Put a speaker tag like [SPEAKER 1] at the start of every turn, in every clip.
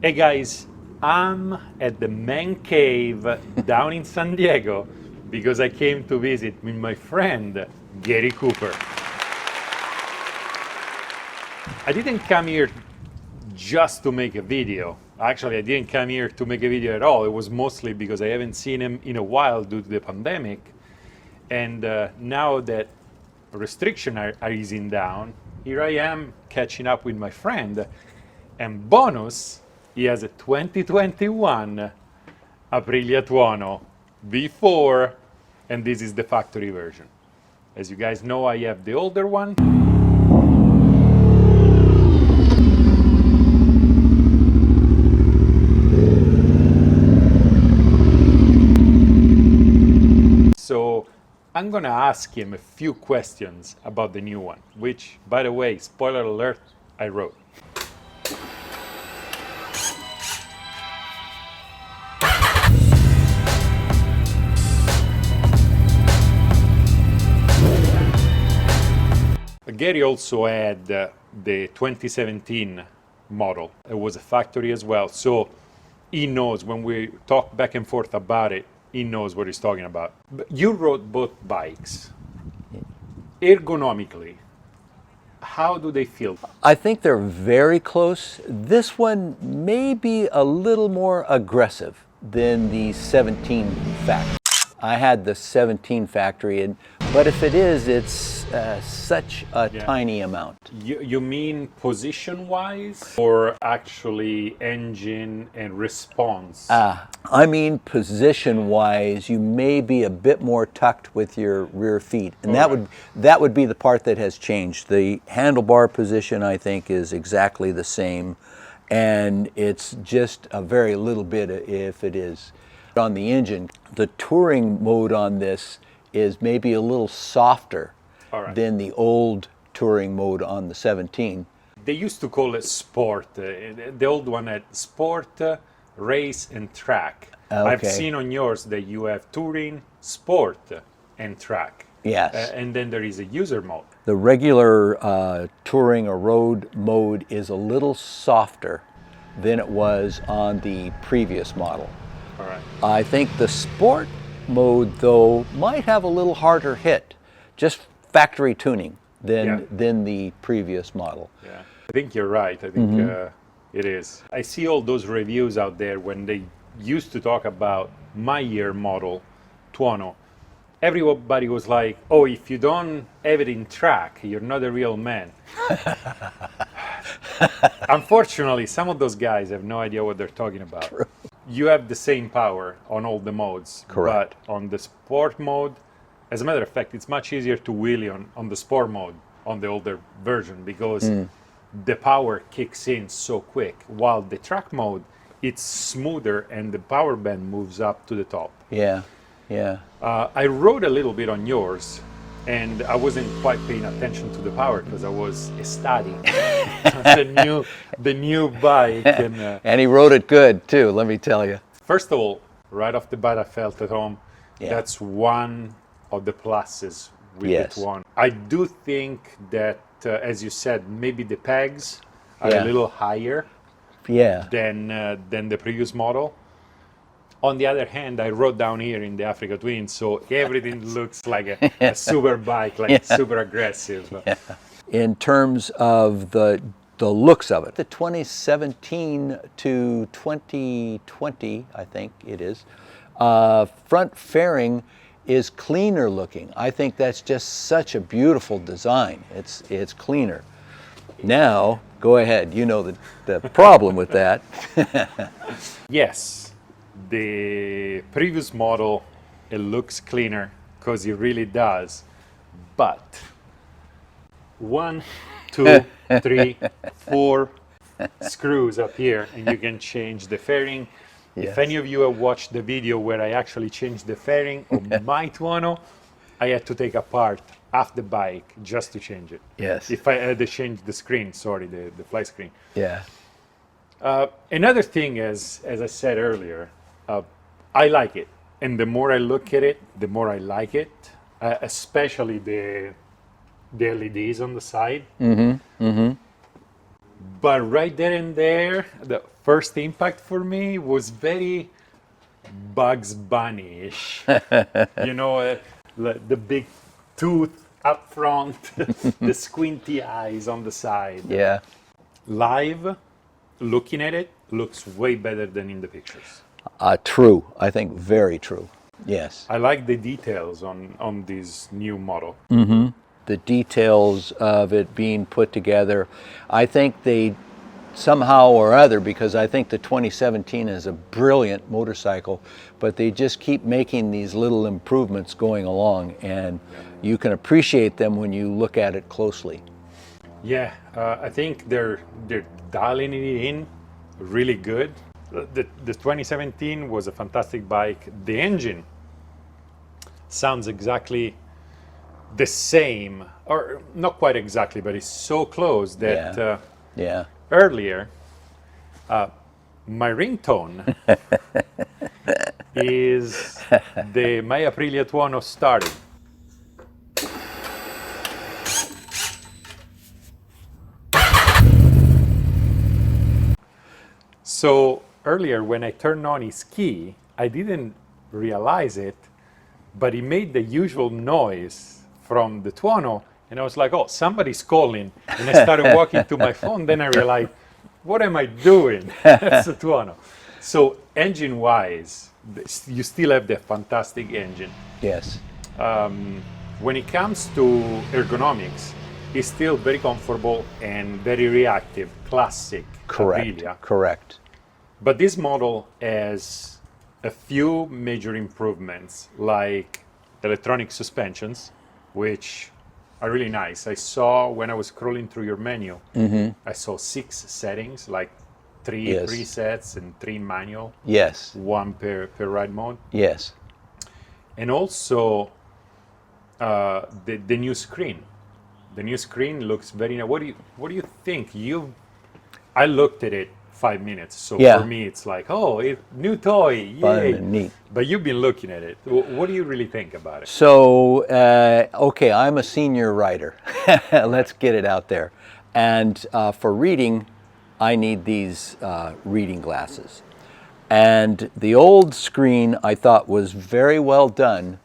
[SPEAKER 1] Hey guys, I'm at the man cave down in San Diego because I came to visit with my friend Garey Cooper. I didn't come here just to make a video. Actually, I didn't come here to make a video at all. It was mostly because I haven't seen him in a while due to the pandemic. And now that restrictions are easing down, here I am catching up with my friend. And bonus, he has a 2021 Aprilia Tuono V4, and this is the factory version. As you guys know, I have the older one. So I'm gonna ask him a few questions about the new one, which, by the way, spoiler alert, I wrote. Garey also had the 2017 model. It was a factory as well, so he knows when we talk back and forth about it, he knows what he's talking about. But you rode both bikes. Ergonomically, how do they feel?
[SPEAKER 2] I think they're very close. This one may be a little more aggressive than the 17 factory. I had the 17 factory, but if it is, it's such a tiny amount.
[SPEAKER 1] You mean position-wise, or actually engine and response?
[SPEAKER 2] I mean position-wise, you may be a bit more tucked with your rear feet, and that would be the part that has changed. The handlebar position, I think, is exactly the same, and it's just a very little bit if it is. On the engine, the touring mode on this is maybe a little softer than the old touring mode on the 17.
[SPEAKER 1] They used to call it sport. The old one had sport, race, and track.
[SPEAKER 2] Okay.
[SPEAKER 1] I've seen on yours that you have touring, sport, and track.
[SPEAKER 2] Yes.
[SPEAKER 1] And then there is a user mode.
[SPEAKER 2] The regular touring or road mode is a little softer than it was on the previous model.
[SPEAKER 1] All right.
[SPEAKER 2] I think the sport mode, though, might have a little harder hit, just factory tuning than the previous model.
[SPEAKER 1] Yeah, I think you're right. I think it is. I see all those reviews out there when they used to talk about my year model, Tuono. Everybody was like, oh, if you don't have it in track, you're not a real man. Unfortunately, some of those guys have no idea what they're talking about.
[SPEAKER 2] True.
[SPEAKER 1] You have the same power on all the modes.
[SPEAKER 2] Correct.
[SPEAKER 1] But on the sport mode, as a matter of fact, it's much easier to wheelie on the sport mode on the older version because the power kicks in so quick, while the track mode, it's smoother and the power band moves up to the top.
[SPEAKER 2] Yeah, yeah.
[SPEAKER 1] I rode a little bit on yours, and I wasn't quite paying attention to the power because I was studying the new bike.
[SPEAKER 2] And he rode it good too, let me tell you.
[SPEAKER 1] First of all, right off the bat, I felt at home. That's one of the pluses with the Tuono. I do think that, as you said, maybe the pegs are a little higher than the previous model. On the other hand, I rode down here in the Africa Twin, so everything looks like a super bike, like super aggressive.
[SPEAKER 2] Yeah. In terms of the looks of it, the 2017 to 2020, I think it is, front fairing is cleaner looking. I think that's just such a beautiful design. It's cleaner. Now, go ahead. You know the problem with that.
[SPEAKER 1] Yes. The previous model, it looks cleaner because it really does, but 1, 2, 3, 4 screws up here and you can change the fairing. If any of you have watched the video where I actually changed the fairing of my Tuono, I had to take apart half the bike just to change it.
[SPEAKER 2] Yes.
[SPEAKER 1] If I had to change the screen, sorry, the fly screen.
[SPEAKER 2] Yeah.
[SPEAKER 1] Another thing, as I said earlier, I like it, and the more I look at it, the more I like it. Especially the LEDs on the side. But right there and there, the first impact for me was very Bugs Bunny-ish. You know, the big tooth up front, the squinty eyes on the side.
[SPEAKER 2] Yeah.
[SPEAKER 1] Live, looking at it, looks way better than in the pictures.
[SPEAKER 2] True. I think very true. Yes.
[SPEAKER 1] I like the details on this new model.
[SPEAKER 2] The details of it being put together. I think they somehow or other, because I think the 2017 is a brilliant motorcycle, but they just keep making these little improvements going along, and you can appreciate them when you look at it closely.
[SPEAKER 1] Yeah, I think they're dialing it in really good. The 2017 was a fantastic bike. The engine sounds exactly the same, or not quite exactly, but it's so close that
[SPEAKER 2] Yeah.
[SPEAKER 1] earlier my ringtone is my Aprilia Tuono starting. So earlier when I turned on his key, I didn't realize it, but he made the usual noise from the Tuono, and I was like, oh, somebody's calling. And I started walking to my phone, then I realized, what am I doing? That's the Tuono. So engine-wise, you still have the fantastic engine.
[SPEAKER 2] Yes.
[SPEAKER 1] When it comes to ergonomics, it's still very comfortable and very reactive, classic Aprilia.
[SPEAKER 2] Correct.
[SPEAKER 1] But this model has a few major improvements, like electronic suspensions, which are really nice. I saw when I was scrolling through your menu, I saw 6 settings, like 3 presets and 3 manual.
[SPEAKER 2] Yes.
[SPEAKER 1] 1 per ride mode.
[SPEAKER 2] Yes.
[SPEAKER 1] And also the new screen. The new screen looks very nice. What do you think? I looked at it 5 minutes, so for me it's like, oh, new toy, yay!
[SPEAKER 2] Fun and neat.
[SPEAKER 1] But you've been looking at it. What do you really think about it?
[SPEAKER 2] So, okay, I'm a senior rider. Let's get it out there. And for reading, I need these reading glasses. And the old screen I thought was very well done,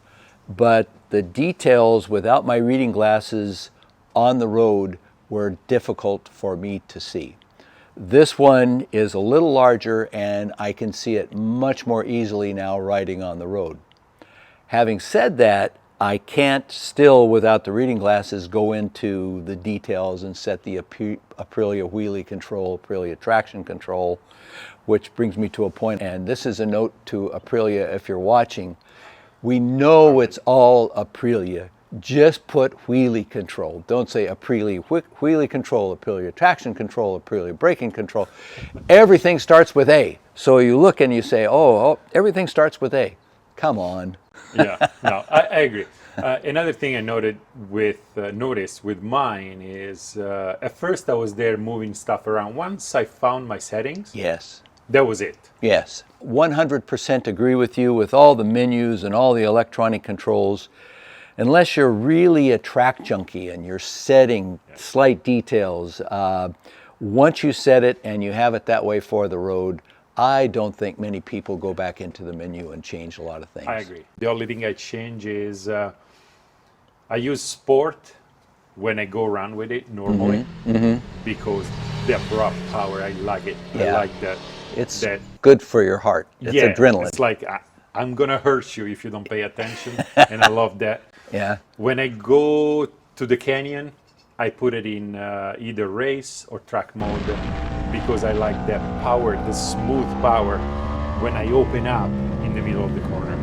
[SPEAKER 2] but the details without my reading glasses on the road were difficult for me to see. This one is a little larger and I can see it much more easily now riding on the road. Having said that, I can't still, without the reading glasses, go into the details and set the Aprilia wheelie control, Aprilia traction control, which brings me to a point, and this is a note to Aprilia if you're watching. We know it's all Aprilia. Just put wheelie control. Don't say Aprilia wheelie control, Aprilia traction control, Aprilia braking control. Everything starts with A. So you look and you say, oh, everything starts with A. Come on.
[SPEAKER 1] Yeah, no, I agree. Another thing I noticed with mine is at first I was there moving stuff around. Once I found my settings,
[SPEAKER 2] yes,
[SPEAKER 1] that was it.
[SPEAKER 2] Yes, 100% agree with you with all the menus and all the electronic controls. Unless you're really a track junkie and you're setting slight details, once you set it and you have it that way for the road, I don't think many people go back into the menu and change a lot of things.
[SPEAKER 1] I agree. The only thing I change is I use Sport when I go around with it normally because the abrupt power, I like it. I like that.
[SPEAKER 2] It's good for your heart. It's adrenaline.
[SPEAKER 1] It's like I'm going to hurt you if you don't pay attention, and I love that.
[SPEAKER 2] Yeah.
[SPEAKER 1] When I go to the canyon, I put it in either race or track mode because I like that power, the smooth power when I open up in the middle of the corner.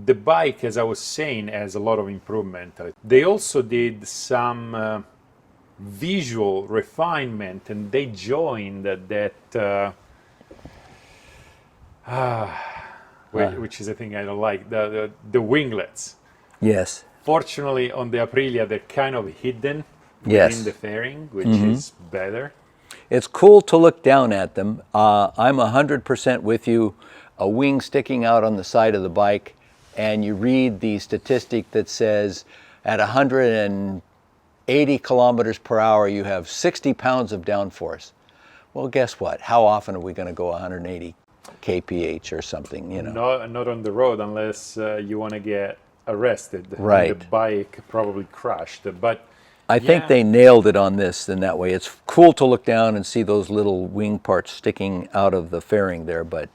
[SPEAKER 1] The bike, as I was saying, has a lot of improvement. They also did some visual refinement, and they joined that which is a thing I don't like, the winglets.
[SPEAKER 2] Yes.
[SPEAKER 1] Fortunately, on the Aprilia, they're kind of hidden within the fairing, which is better.
[SPEAKER 2] It's cool to look down at them. I'm 100% with you. A wing sticking out on the side of the bike, and you read the statistic that says at 180 kilometers per hour, you have 60 pounds of downforce. Well, guess what? How often are we going to go 180 kph or something, you know?
[SPEAKER 1] Not on the road unless you want to get arrested.
[SPEAKER 2] Right.
[SPEAKER 1] And the bike probably crashed. But
[SPEAKER 2] I think they nailed it on this in that way. It's cool to look down and see those little wing parts sticking out of the fairing there, but...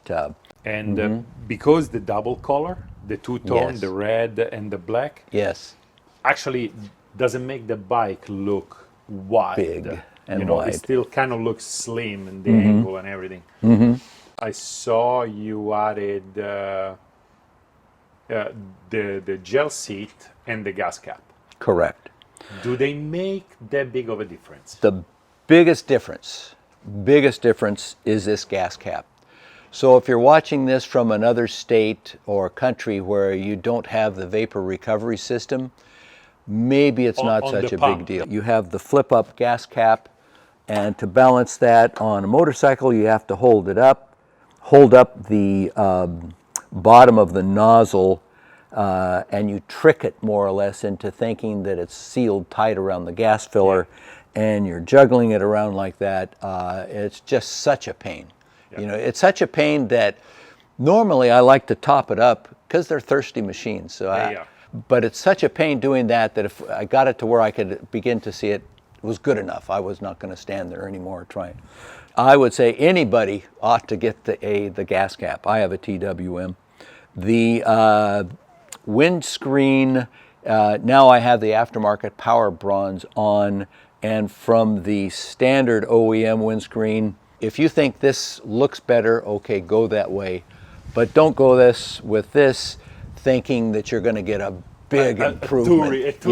[SPEAKER 1] because the double color, the two-tone,
[SPEAKER 2] Yes.
[SPEAKER 1] the red and the black,
[SPEAKER 2] yes,
[SPEAKER 1] actually doesn't make the bike look wide.
[SPEAKER 2] Big and
[SPEAKER 1] It
[SPEAKER 2] wide.
[SPEAKER 1] still kind of looks slim in the angle and everything. I saw you added the gel seat and the gas cap.
[SPEAKER 2] correct.
[SPEAKER 1] Do they make that big of a difference?
[SPEAKER 2] The biggest difference is this gas cap. So if you're watching this from another state or country where you don't have the vapor recovery system, maybe it's not
[SPEAKER 1] on
[SPEAKER 2] such
[SPEAKER 1] the
[SPEAKER 2] a
[SPEAKER 1] pump.
[SPEAKER 2] big deal. You have the flip-up gas cap, and to balance that on a motorcycle, you have to hold up the bottom of the nozzle, and you trick it more or less into thinking that it's sealed tight around the gas filler, and you're juggling it around like that. It's just such a pain. You know, it's such a pain that normally I like to top it up because they're thirsty machines. So but it's such a pain doing that if I got it to where I could begin to see it, it was good enough. I was not going to stand there anymore trying. I would say anybody ought to get the gas cap. I have a TWM. The windscreen, now I have the aftermarket power bronze on, and from the standard OEM windscreen, if you think this looks better, okay, go that way. But don't go with this thinking that you're going to get a big improvement.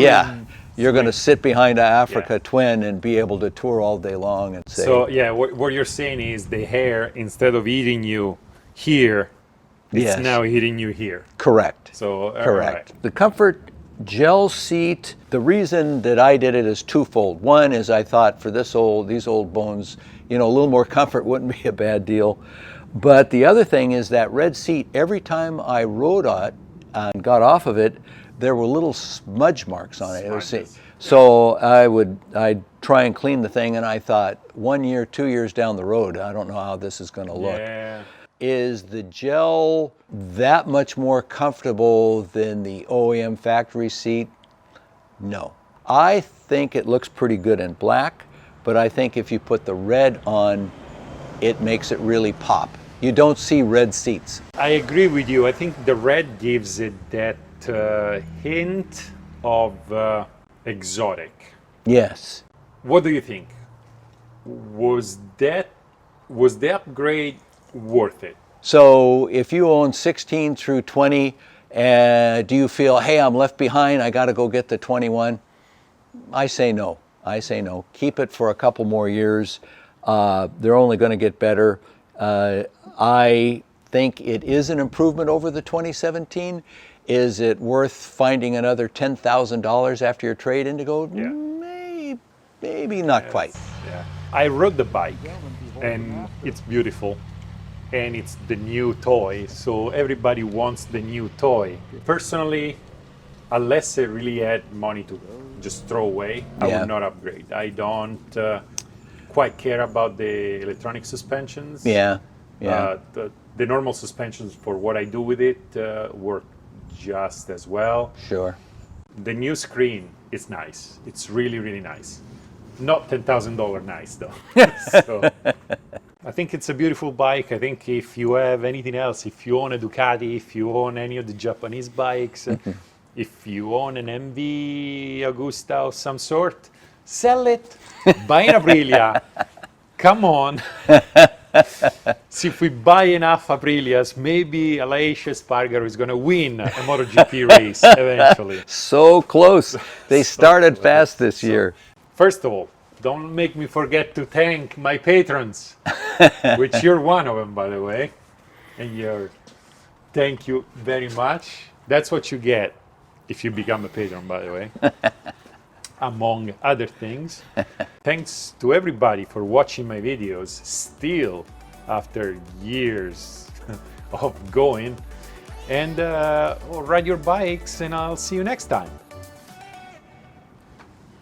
[SPEAKER 2] You're going to sit behind an Africa Twin and be able to tour all day long and say.
[SPEAKER 1] So what you're saying is the hair, instead of hitting you here, it's now hitting you here.
[SPEAKER 2] Correct.
[SPEAKER 1] So
[SPEAKER 2] correct. Right. The Comfort gel seat, the reason that I did it is twofold. One is I thought for these old bones, you know, a little more comfort wouldn't be a bad deal. But the other thing is that red seat, every time I rode on it and got off of it, there were little smudge marks on it. So I'd try and clean the thing, and I thought 1 year, 2 years down the road, I don't know how this is going to look.
[SPEAKER 1] Yeah.
[SPEAKER 2] Is the gel that much more comfortable than the OEM factory seat? No. I think it looks pretty good in black, but I think if you put the red on, it makes it really pop. You don't see red seats.
[SPEAKER 1] I agree with you. I think the red gives it that hint of exotic.
[SPEAKER 2] Yes.
[SPEAKER 1] What do you think? Was the upgrade worth it?
[SPEAKER 2] So if you own 16 through 20, do you feel, hey, I'm left behind, I got to go get the 21? I say no. Keep it for a couple more years. They're only going to get better. I think it is an improvement over the 2017. Is it worth finding another $10,000 after your trade-in to go? Yeah. Maybe not quite.
[SPEAKER 1] Yeah. I rode the bike, and it's beautiful. And it's the new toy, so everybody wants the new toy. Personally, unless I really had money to just throw away, I would not upgrade. I don't quite care about the electronic suspensions.
[SPEAKER 2] The
[SPEAKER 1] normal suspensions, for what I do with it, work just as well.
[SPEAKER 2] Sure.
[SPEAKER 1] The new screen is nice. It's really, really nice. Not $10,000 nice, though. So, I think it's a beautiful bike. I think if you have anything else, if you own a Ducati, if you own any of the Japanese bikes, if you own an MV Agusta of some sort, sell it, buy an Aprilia. Come on. See, if we buy enough Aprilias, maybe Aleix Espargaro is going to win a MotoGP race eventually.
[SPEAKER 2] So close. They started fast this year.
[SPEAKER 1] First of all, don't make me forget to thank my patrons, which you're one of them, by the way. And thank you very much. That's what you get if you become a patron, by the way, among other things. Thanks to everybody for watching my videos, still after years of going. And ride your bikes, and I'll see you next time.